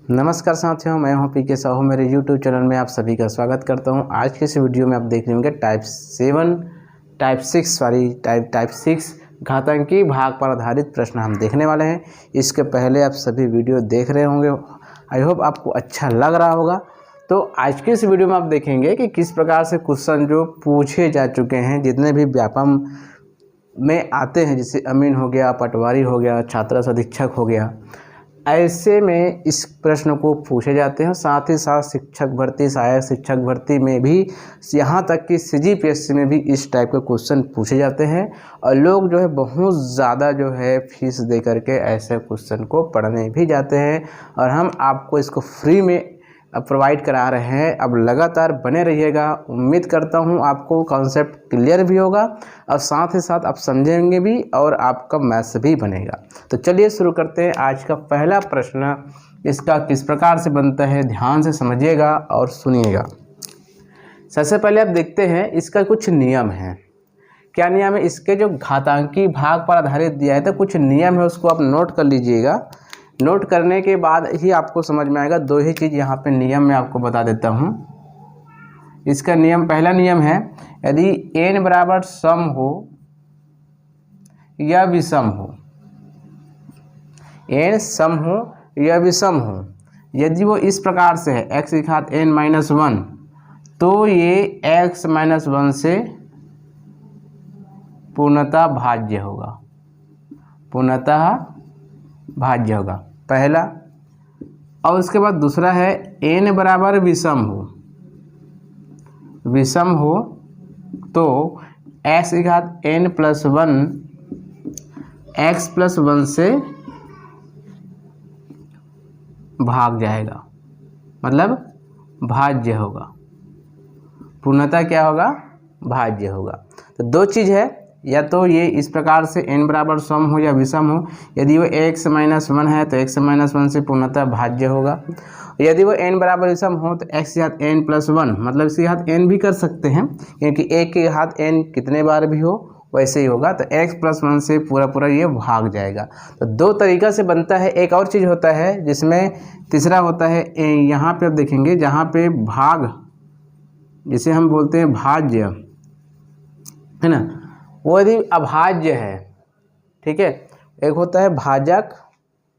नमस्कार साथियों, मैं हूं पीके साहू। मेरे YouTube चैनल में आप सभी का स्वागत करता हूं। आज के इस वीडियो में आप देख रहे होंगे टाइप 6 घातांकी भाग पर आधारित प्रश्न हम देखने वाले हैं। इसके पहले आप सभी वीडियो देख रहे होंगे, आई होप आपको अच्छा लग रहा होगा। तो आज के इस वीडियो में आप देखेंगे कि किस प्रकार से क्वेश्चन जो पूछे जा चुके हैं, जितने भी व्यापम में आते हैं, जैसे अमीन हो गया, पटवारी हो गया, छात्र अधीक्षक हो गया, ऐसे में इस प्रश्न को पूछे जाते हैं। साथ ही साथ शिक्षक भर्ती, सहायक शिक्षक भर्ती में भी, यहाँ तक कि CGPSC में भी इस टाइप के क्वेश्चन पूछे जाते हैं। और लोग जो है बहुत ज़्यादा जो है फीस दे करके ऐसे क्वेश्चन को पढ़ने भी जाते हैं, और हम आपको इसको फ्री में प्रोवाइड करा रहे हैं। अब लगातार बने रहिएगा। उम्मीद करता हूं आपको कॉन्सेप्ट क्लियर भी होगा और साथ ही साथ आप समझेंगे भी और आपका मैथ्स भी बनेगा। तो चलिए शुरू करते हैं। आज का पहला प्रश्न इसका किस प्रकार से बनता है, ध्यान से समझिएगा और सुनिएगा। सबसे पहले आप देखते हैं इसका कुछ नियम है। क्या नियम है? इसके जो घातांकी भाग पर आधारित दिया है तो कुछ नियम है, उसको आप नोट कर लीजिएगा। नोट करने के बाद ही आपको समझ में आएगा। दो ही चीज़ यहाँ पे नियम में आपको बता देता हूँ। इसका नियम, पहला नियम है, यदि n बराबर सम हो या विषम हो, n सम हो या विषम हो, यदि वो इस प्रकार से है x की घात n-1, तो ये x-1 से पूर्णतः भाज्य होगा, पूर्णतः भाज्य होगा, पहला। और उसके बाद दूसरा है n बराबर विषम हो, विषम हो तो x की घात n+1 x+1 से भाग जाएगा, मतलब भाज्य होगा, पूर्णतः क्या होगा, भाज्य होगा। तो दो चीज़ है, या तो ये इस प्रकार से n बराबर सम हो या विषम हो। यदि वो x-1 है तो x-1 से पूर्णतः भाज्य होगा। यदि वो n बराबर विषम हो तो x की घात n+1, मतलब इसकी घात n भी कर सकते हैं, क्योंकि एक की घात n कितने बार भी हो वैसे ही होगा। तो x+1 से पूरा ये भाग जाएगा। तो दो तरीका से बनता है। एक और चीज़ होता है जिसमें तीसरा होता है, यहाँ पे आप देखेंगे, जहाँ पे भाग, जिसे हम बोलते हैं भाज्य, है ना, वो यदि अभाज्य है, ठीक है। एक होता है भाजक,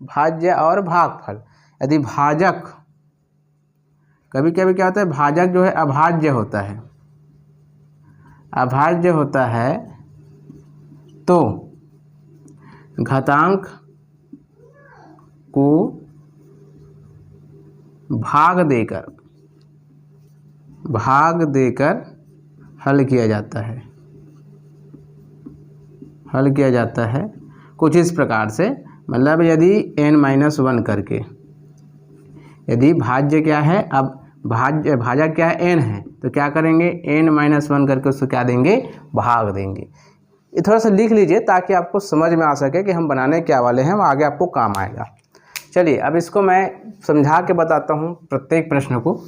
भाज्य और भागफल। यदि भाजक, कभी कभी क्या होता है, भाजक जो है अभाज्य होता है, अभाज्य होता है, तो घातांक को भाग देकर हल किया जाता है, हल किया जाता है कुछ इस प्रकार से। मतलब यदि n-1 करके, यदि भाज्य क्या है, अब भाजक क्या है, n है, तो क्या करेंगे, n-1 करके उसको क्या देंगे, भाग देंगे। ये थोड़ा सा लिख लीजिए ताकि आपको समझ में आ सके कि हम बनाने क्या वाले हैं, वो आगे आपको काम आएगा। चलिए अब इसको मैं समझा के बताता हूँ प्रत्येक प्रश्न को।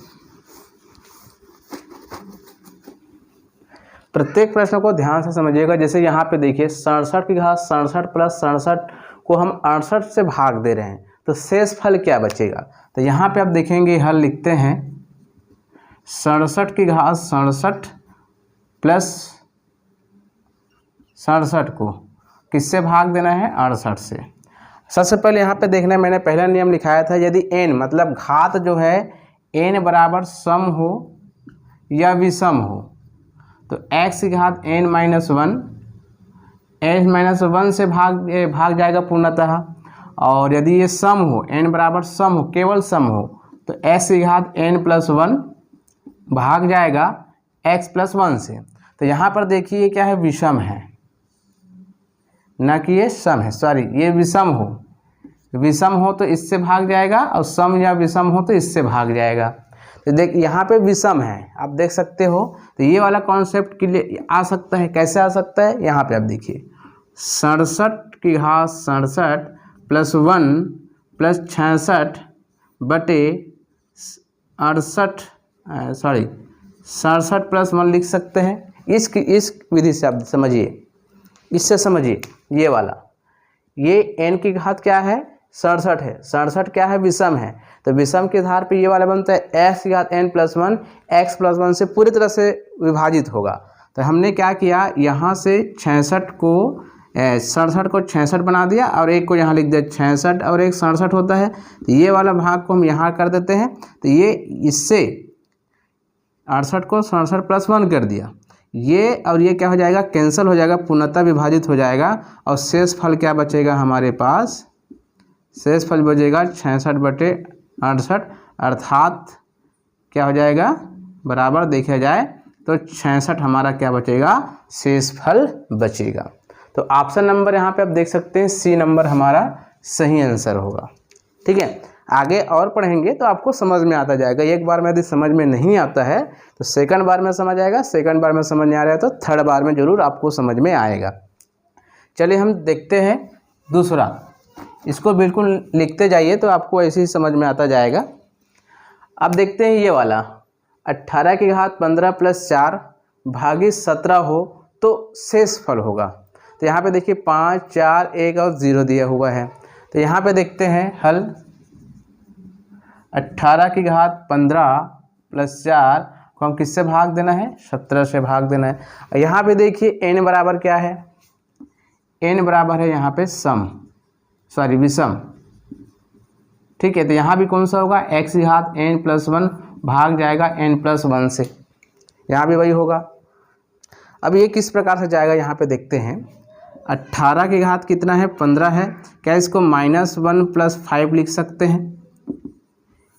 प्रत्येक प्रश्न को ध्यान से समझिएगा। जैसे यहाँ पे देखिए 67 की घात 67 + 67 को हम 68 से भाग दे रहे हैं, तो शेष फल क्या बचेगा। तो यहाँ पे आप देखेंगे, हल लिखते हैं, 67 की घात 67 + 67 को किससे भाग देना है, 68 से। सबसे पहले यहाँ पे देखना है, मैंने पहला नियम लिखाया था, यदि n मतलब घात जो है n बराबर सम हो या विषम हो, तो x की घात n-1 n-1 से भाग जाएगा पूर्णतः। और यदि ये सम हो, n बराबर सम हो, केवल सम हो, तो x की घात n+1 भाग जाएगा x+1 से। तो यहाँ पर देखिए क्या है, विषम है, न कि ये सम है, सॉरी, ये विषम हो, विषम हो तो इससे भाग जाएगा, और सम या विषम हो तो इससे भाग जाएगा। तो देख यहाँ पे विषम है, आप देख सकते हो। तो ये वाला कॉन्सेप्ट के लिए आ सकता है, कैसे आ सकता है, यहाँ पे आप देखिए, 67 की घात 67 + 1 + 66 बटे 68, सॉरी 67 + 1 लिख सकते हैं। इस विधि से आप समझिए, इससे समझिए। ये वाला, ये n की घात क्या है, 67 है, 67 क्या है, विषम है। तो विषम के आधार पे ये वाला बनता है x की घात n+1 x+1 से पूरी तरह से विभाजित होगा। तो हमने क्या किया, यहाँ से 67 को 66 बना दिया और एक को यहाँ लिख दिया 66 और एक 67 होता है। तो ये वाला भाग को हम यहाँ कर देते हैं। तो ये इससे 68 को 67 + 1 कर दिया, ये और ये क्या हो जाएगा, कैंसिल हो जाएगा, पूर्णतः विभाजित हो जाएगा और शेष फल क्या बचेगा हमारे पास, शेष फल बचेगा 66/68 अर्थात क्या हो जाएगा, बराबर देखा जाए तो 66 हमारा क्या बचेगा, शेष फल बचेगा। तो ऑप्शन नंबर यहाँ पे आप देख सकते हैं सी नंबर हमारा सही आंसर होगा। ठीक है, आगे और पढ़ेंगे तो आपको समझ में आता जाएगा। एक बार में यदि समझ में नहीं आता है तो सेकंड बार में समझ आएगा, सेकंड बार में समझ नहीं आ रहा है तो थर्ड बार में ज़रूर आपको समझ में आएगा। चलिए हम देखते हैं दूसरा, इसको बिल्कुल लिखते जाइए तो आपको ऐसे ही समझ में आता जाएगा। अब देखते हैं ये वाला, 18 की घात 15 + 4 भागित 17 हो तो शेष फल होगा। तो यहाँ पे देखिए 5, 4, 1 और 0 दिया हुआ है। तो यहाँ पे देखते हैं हल, 18 की घात 15 + 4 को हम किससे भाग देना है, 17 से भाग देना है। और यहाँ पे देखिए n बराबर क्या है, n बराबर है यहाँ पे विषम। ठीक है, तो यहाँ भी कौन सा होगा, x की घात n+1 भाग जाएगा n+1 से, यहाँ भी वही होगा। अब ये किस प्रकार से जाएगा यहाँ पे देखते हैं। 18 की घात कितना है, 15 है, क्या इसको -1 + 5 लिख सकते हैं।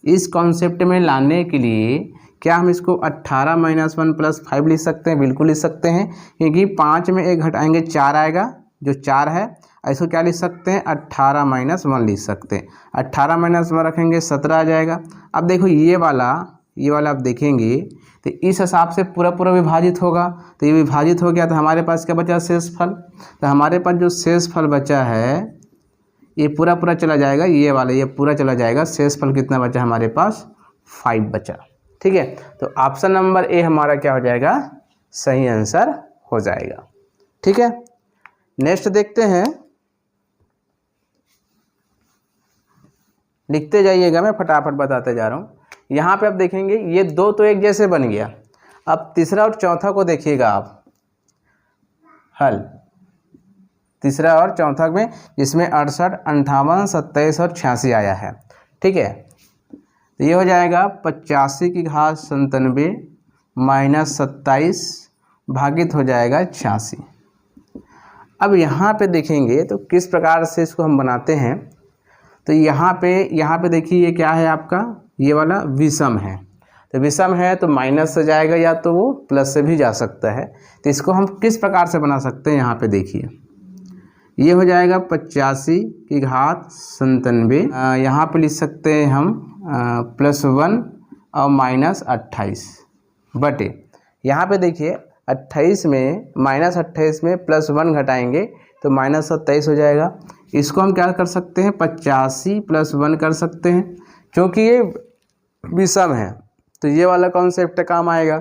इस कॉन्सेप्ट में लाने के लिए क्या हम इसको 18 - 1 + 5 लिख सकते हैं, बिल्कुल लिख सकते हैं, क्योंकि 5 में 1 घटाएंगे 4 आएगा, जो 4 है। इसको क्या लिख सकते हैं, 18 - 1 लिख सकते हैं। 18 - 1 रखेंगे 17 आ जाएगा। अब देखो ये वाला आप देखेंगे तो इस हिसाब से पूरा विभाजित होगा। तो ये विभाजित हो गया तो हमारे पास क्या बचा, शेष फल। तो हमारे पास जो शेष फल बचा है ये पूरा चला जाएगा, ये वाला ये पूरा चला जाएगा। शेष फल कितना बचा हमारे पास, 5 बचा। ठीक है, तो ऑप्शन नंबर ए हमारा क्या हो जाएगा, सही आंसर हो जाएगा। ठीक है, नेक्स्ट देखते हैं, लिखते जाइएगा, मैं फटाफट बताते जा रहा हूँ। यहाँ पे आप देखेंगे ये दो तो एक जैसे बन गया। अब तीसरा और चौथा को देखिएगा आप, हल तीसरा और चौथा में, जिसमें 68, 58, 27 और 86 आया है। ठीक है, तो ये हो जाएगा 85 की घात 97 - 27 भागित हो जाएगा 86। अब यहाँ पे देखेंगे तो किस प्रकार से इसको हम बनाते हैं। तो यहाँ पे देखिए ये क्या है आपका, ये वाला विषम है। तो विषम है तो माइनस से जाएगा या तो वो प्लस से भी जा सकता है। तो इसको हम किस प्रकार से बना सकते हैं, यहाँ पे देखिए ये हो जाएगा 85 की घात 97, यहाँ पे लिख सकते हैं हम +1 और -28 बटे, यहाँ पे देखिए 28 में -28 में +1 घटाएंगे तो -27 हो जाएगा। इसको हम क्या कर सकते हैं, 85 + 1 कर सकते हैं, क्योंकि ये विषम है तो ये वाला कॉन्सेप्ट काम आएगा।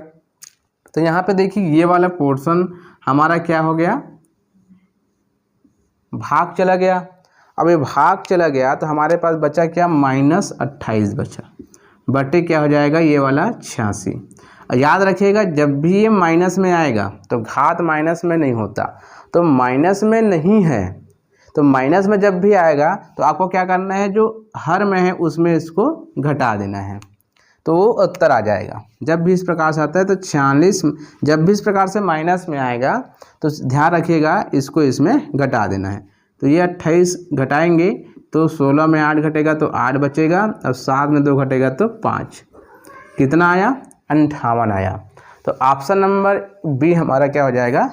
तो यहाँ पे देखिए ये वाला पोर्शन हमारा क्या हो गया, भाग चला गया। अब ये भाग चला गया तो हमारे पास बचा क्या, -28 बचा बटे क्या हो जाएगा, ये वाला 86। याद रखिएगा जब भी ये माइनस में आएगा तो घात माइनस में नहीं होता, तो माइनस में नहीं है तो माइनस में जब भी आएगा तो आपको क्या करना है, जो हर में है उसमें इसको घटा देना है तो वो उत्तर आ जाएगा। जब भी इस प्रकार से आता है तो 46, जब भी इस प्रकार से माइनस में आएगा तो ध्यान रखिएगा इसको इसमें घटा देना है। तो ये 28 घटाएंगे तो 16 में 8 घटेगा तो 8 बचेगा और 7 में 2 घटेगा तो 5, कितना आया, 58 आया। तो ऑप्शन नंबर बी हमारा क्या हो जाएगा,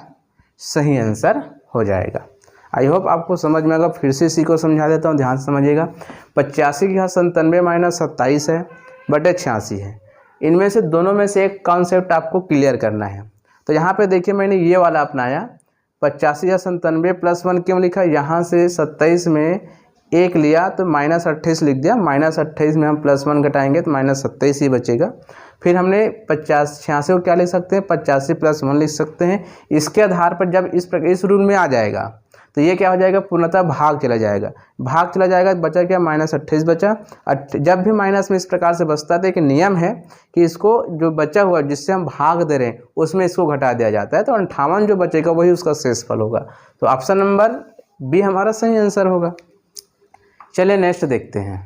सही आंसर हो जाएगा। आई होप आपको समझ में आएगा। फिर से इसी को समझा देता हूँ, ध्यान से समझिएगा। 85 की घात 97 - 27 है बटे 86 है। इनमें से दोनों में से एक कॉन्सेप्ट आपको क्लियर करना है। तो यहाँ पे देखिए मैंने ये वाला अपनाया, 85 या 97 + 1 क्यों लिखा, यहाँ से 27 में 1 लिया तो -28 लिख दिया, -28 में हम +1 घटाएंगे तो -27 ही बचेगा। फिर हमने 86 को क्या लिख सकते हैं, 85 + 1 लिख सकते हैं। इसके आधार पर जब इस रूल में आ जाएगा तो ये क्या हो जाएगा, पूर्णतः भाग चला जाएगा, भाग चला जाएगा, बचा क्या, -28 बचा। जब भी माइनस में इस प्रकार से बचता है तो एक नियम है कि इसको जो बचा हुआ जिससे हम भाग दे रहे हैं उसमें इसको घटा दिया जाता है, तो 58 जो बचेगा वही उसका शेषफल होगा। तो ऑप्शन नंबर बी हमारा सही आंसर होगा। चलिए नेक्स्ट देखते हैं।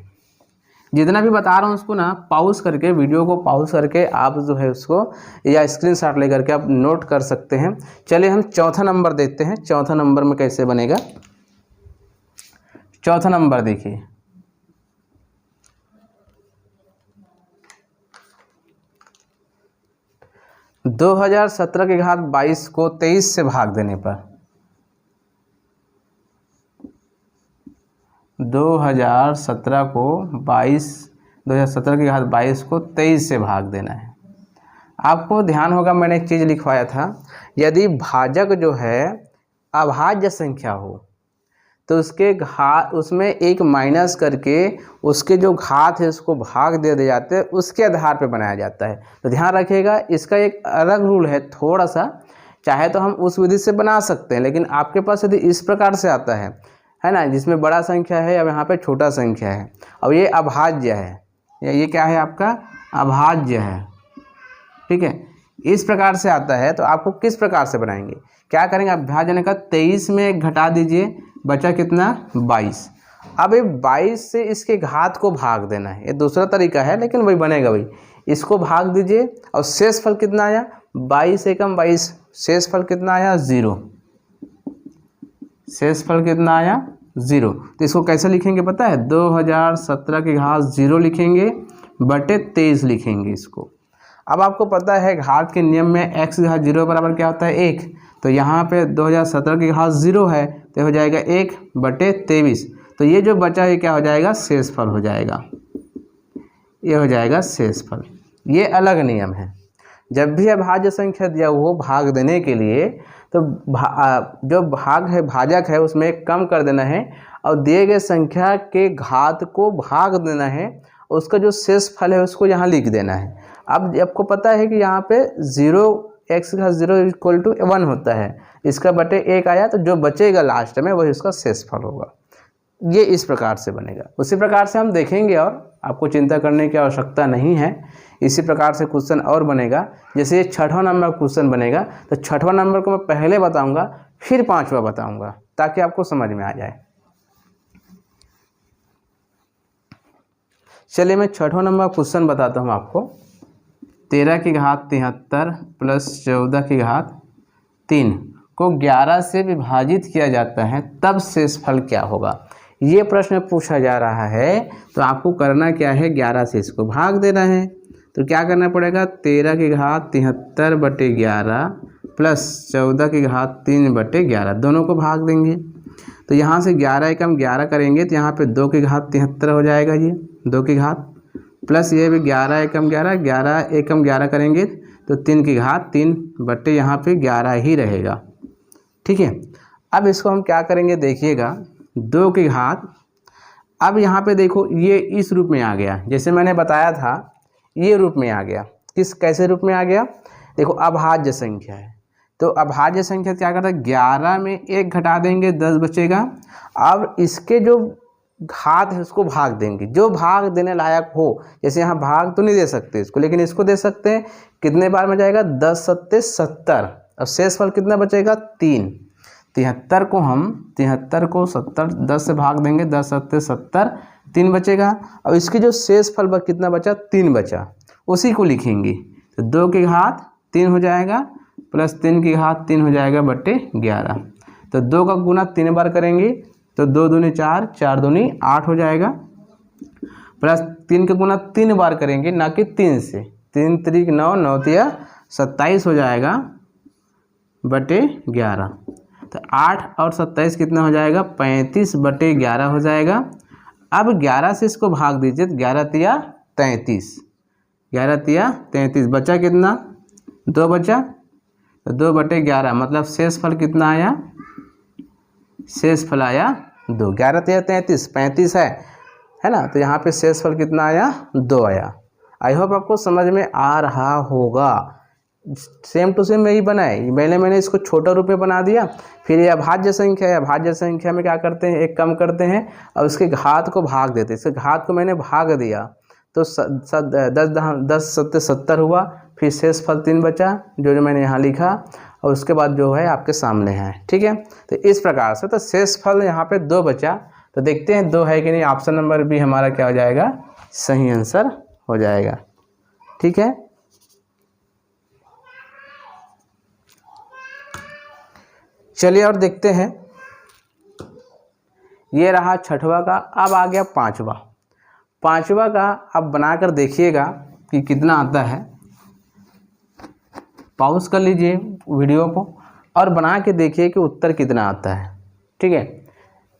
जितना भी बता रहा हूँ उसको ना पॉज करके, वीडियो को पॉज करके आप जो है उसको या स्क्रीनशॉट लेकर के आप नोट कर सकते हैं। चलिए हम चौथा नंबर देखते हैं, चौथा नंबर में कैसे बनेगा। चौथा नंबर देखिए, दो 2017 की घात 22 को 23 से भाग देने पर 2017 को 2017 की घात 22 को 23 से भाग देना है। आपको ध्यान होगा मैंने एक चीज़ लिखवाया था, यदि भाजक जो है अभाज्य संख्या हो तो उसके घात उसमें एक माइनस करके उसके जो घात है उसको भाग दे दिए जाते हैं, उसके आधार पर बनाया जाता है। तो ध्यान रखिएगा, इसका एक अलग रूल है थोड़ा सा, चाहे तो हम उस विधि से बना सकते हैं, लेकिन आपके पास यदि इस प्रकार से आता है ना, जिसमें बड़ा संख्या है, अब यहाँ पे छोटा संख्या है, अब ये अभाज्य है, या ये क्या है आपका अभाज्य है, ठीक है, इस प्रकार से आता है, तो आपको किस प्रकार से बनाएंगे, क्या करेंगे, अभाज्य का 23 में घटा दीजिए, बचा कितना 22। अब ये 22 से इसके घात को भाग देना है, ये दूसरा तरीका है लेकिन वही बनेगा वही, इसको भाग दीजिए और शेषफल कितना आया 22 एकम 22, शेषफल कितना आया 0, शेषफल कितना आया 0। तो इसको कैसे लिखेंगे पता है, 2017 की घात 0 लिखेंगे बटे 23 लिखेंगे इसको। अब आपको पता है घात के नियम में x की घात 0 बराबर क्या होता है 1, तो यहाँ पे 2017 की घात 0 है तो हो जाएगा 1 बटे 23, तो ये जो बचा है क्या हो जाएगा शेषफल हो जाएगा, ये हो जाएगा शेषफल। ये अलग नियम है, जब भी अभाज्य संख्या दिया हो भाग देने के लिए तो जो भाग है भाजक है उसमें कम कर देना है और दिए गए संख्या के घात को भाग देना है, उसका जो शेषफल है उसको यहाँ लिख देना है। अब आपको पता है कि यहाँ पे 0x का 0 इक्वल टू 1 होता है, इसका बटे 1 आया, तो जो बचेगा लास्ट में वही उसका शेषफल होगा। ये इस प्रकार से बनेगा, उसी प्रकार से हम देखेंगे और आपको चिंता करने की आवश्यकता नहीं है। इसी प्रकार से क्वेश्चन और बनेगा, जैसे ये 6वां नंबर क्वेश्चन बनेगा तो 6वां नंबर को मैं पहले बताऊंगा फिर 5वां बताऊंगा ताकि आपको समझ में आ जाए। चलिए मैं 6वां नंबर क्वेश्चन बताता हूँ आपको। 13 की घात 73 प्लस 14 की घात 3 को 11 से विभाजित किया जाता है तब शेषफल क्या होगा, ये प्रश्न पूछा जा रहा है। तो आपको करना क्या है, 11 से इसको भाग देना है। तो क्या करना पड़ेगा, 13 की घात 73 बटे 11 प्लस 14 की घात 3 बटे 11, दोनों को भाग देंगे। तो यहाँ से 11 एकम 11 करेंगे तो यहाँ पे 2 की घात 73 हो जाएगा, ये 2 की घात प्लस ये भी 11 एकम 11, 11 एकम 11 करेंगे तो 3 की घात 3 बटे यहाँ पे 11 ही रहेगा, ठीक है। अब इसको हम क्या करेंगे देखिएगा, 2 की घात, अब यहाँ पे देखो ये इस रूप में आ गया, जैसे मैंने बताया था ये रूप में आ गया। किस कैसे रूप में आ गया, देखो अभाज्य संख्या है तो अभाज्य संख्या क्या करता है, 11 में 1 घटा देंगे 10 बचेगा। अब इसके जो घात है उसको भाग देंगे, जो भाग देने लायक हो, जैसे यहाँ भाग तो नहीं दे सकते इसको लेकिन इसको दे सकते हैं। कितने बार में जाएगा, 10 सत्ते 70, अब शेषफल कितना बचेगा 3। 73 को हम 73 को 70 10 से भाग देंगे, 10 सत्ते 70, 3 बचेगा। अब इसकी जो शेषफल कितना बचा 3 बचा, उसी को लिखेंगे। तो 2 की घात 3 हो जाएगा प्लस 3 की घात 3 हो जाएगा बटे 11। तो 2 का गुना 3 बार करेंगे तो 2 दूनी 4, 4 दूनी 8 हो जाएगा, प्लस 3 का गुना 3 बार करेंगे ना कि 3 से, 3 त्रिक 9, 9 तिया 27 हो जाएगा बटे 11। तो 8 और 27 कितना हो जाएगा 35 बटे 11 हो जाएगा। अब 11 से इसको भाग दीजिए तो 11 तिया 33, 11 तिया 33, बचा कितना 2 बचा, तो 2 बटे 11 मतलब शेषफल कितना आया, शेषफल आया 2। 11 तिया 33, 35 है ना, तो यहाँ पे शेषफल कितना आया 2 आया। आई होप आपको समझ में आ रहा होगा। सेम टू सेम यही बना है। मैंने इसको छोटा रूप में बना दिया। फिर ये अभाज्य संख्या है, अभाज्य संख्या में क्या करते हैं, एक कम करते हैं और उसके घात को भाग देते हैं। इसके घात को मैंने भाग दिया तो 10 सत्ते 70 हुआ। फिर शेष फल 3 बचा जो मैंने यहाँ लिखा और उसके बाद जो है आपके सामने है। ठीक है, तो इस प्रकार से तो शेष फल यहाँ पे 2 बचा। तो देखते हैं 2 है कि नहीं। ऑप्शन नंबर बी हमारा क्या हो जाएगा, सही आंसर हो जाएगा। ठीक है, चलिए और देखते हैं। ये रहा छठवां का। अब आ गया पांचवा का। अब बनाकर देखिएगा कि कितना आता है। पॉज कर लीजिए वीडियो को और बना के देखिए कि उत्तर कितना आता है। ठीक है,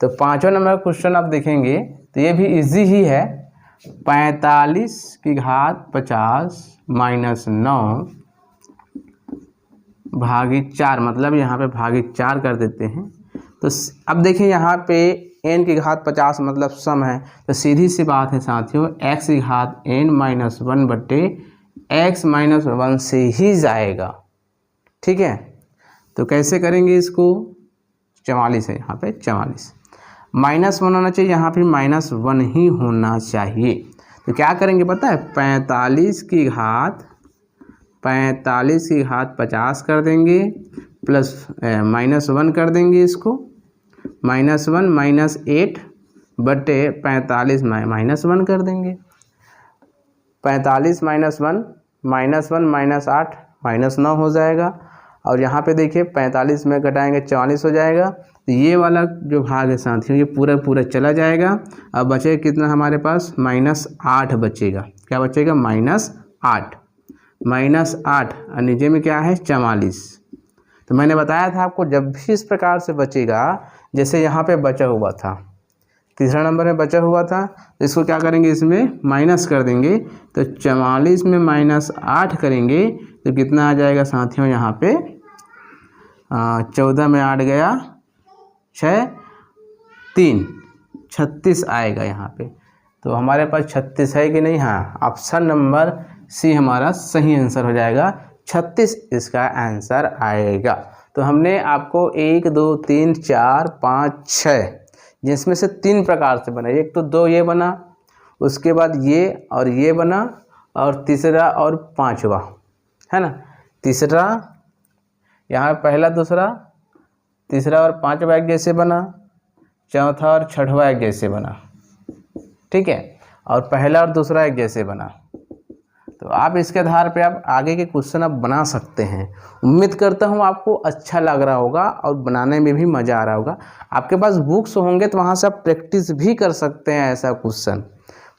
तो 5वां नंबर का क्वेश्चन आप देखेंगे तो ये भी इजी ही है। 45 की घात 50 माइनस 9 भागित 4, मतलब यहाँ पे भागित 4 कर देते हैं। तो अब देखिए यहाँ पे n की घात 50 मतलब सम है, तो सीधी सी बात है साथियों, x की घात n माइनस 1 बटे x माइनस 1 से ही जाएगा। ठीक है, तो कैसे करेंगे इसको, 44 है यहाँ पे, 44 -1 होना चाहिए, यहाँ पे -1 ही होना चाहिए। तो क्या करेंगे पता है, 45 की घात 50 कर देंगे प्लस -1 कर देंगे इसको, -1 -8 बटे 45 -1 कर देंगे। 45 -1 -8 -9 हो जाएगा। और यहाँ पे देखिए 45 में घटाएंगे 44 हो जाएगा। तो ये वाला जो भाग है साथियों ये पूरा चला जाएगा। अब बचेगा कितना हमारे पास, -8 बचेगा। क्या बचेगा, -8 और नीचे में क्या है 44। तो मैंने बताया था आपको जब भी इस प्रकार से बचेगा, जैसे यहाँ पे बचा हुआ था, तीसरा नंबर में बचा हुआ था, तो इसको क्या करेंगे, इसमें माइनस कर देंगे। तो 44 में -8 करेंगे तो कितना आ जाएगा साथियों, यहाँ पे 14 में 8 गया 6 3 36 आएगा यहाँ पे। तो हमारे पास 36 है कि नहीं, हाँ, ऑप्शन नंबर सी हमारा सही आंसर हो जाएगा। 36 इसका आंसर आएगा। तो हमने आपको 1 2 3 4 5 6 जिसमें से 3 प्रकार से बना। एक तो 2 ये बना, उसके बाद ये और ये बना, और तीसरा और 5वां है ना। तीसरा यहाँ पहला दूसरा तीसरा और 5वां एक जैसे बना, चौथा और 6वां एक जैसे बना। ठीक है, और पहला और दूसरा एक जैसे बना। तो आप इसके आधार पे आप आगे के क्वेश्चन आप बना सकते हैं। उम्मीद करता हूँ आपको अच्छा लग रहा होगा और बनाने में भी मज़ा आ रहा होगा। आपके पास बुक्स होंगे तो वहाँ से आप प्रैक्टिस भी कर सकते हैं। ऐसा क्वेश्चन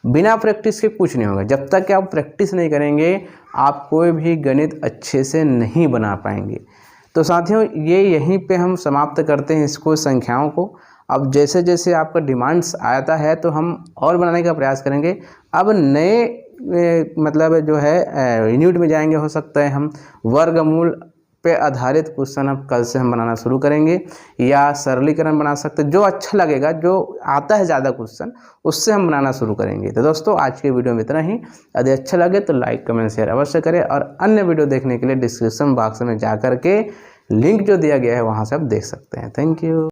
बिना प्रैक्टिस के कुछ नहीं होगा। जब तक कि आप प्रैक्टिस नहीं करेंगे आप कोई भी गणित अच्छे से नहीं बना पाएंगे। तो साथियों ये यहीं पे हम समाप्त करते हैं इसको, संख्याओं को। अब जैसे जैसे आपका डिमांड्स आता है तो हम और बनाने का प्रयास करेंगे। अब नए मतलब जो है यूनिट में जाएंगे, हो सकता है हम वर्गमूल पे आधारित क्वेश्चन अब कल से हम बनाना शुरू करेंगे, या सरलीकरण बना सकते हैं। जो अच्छा लगेगा, जो आता है ज़्यादा क्वेश्चन, उससे हम बनाना शुरू करेंगे। तो दोस्तों आज के वीडियो में इतना ही। यदि अच्छा लगे तो लाइक कमेंट शेयर अवश्य करें, और अन्य वीडियो देखने के लिए डिस्क्रिप्शन बॉक्स में जा कर के लिंक जो दिया गया है वहाँ से आप देख सकते हैं। Thank you.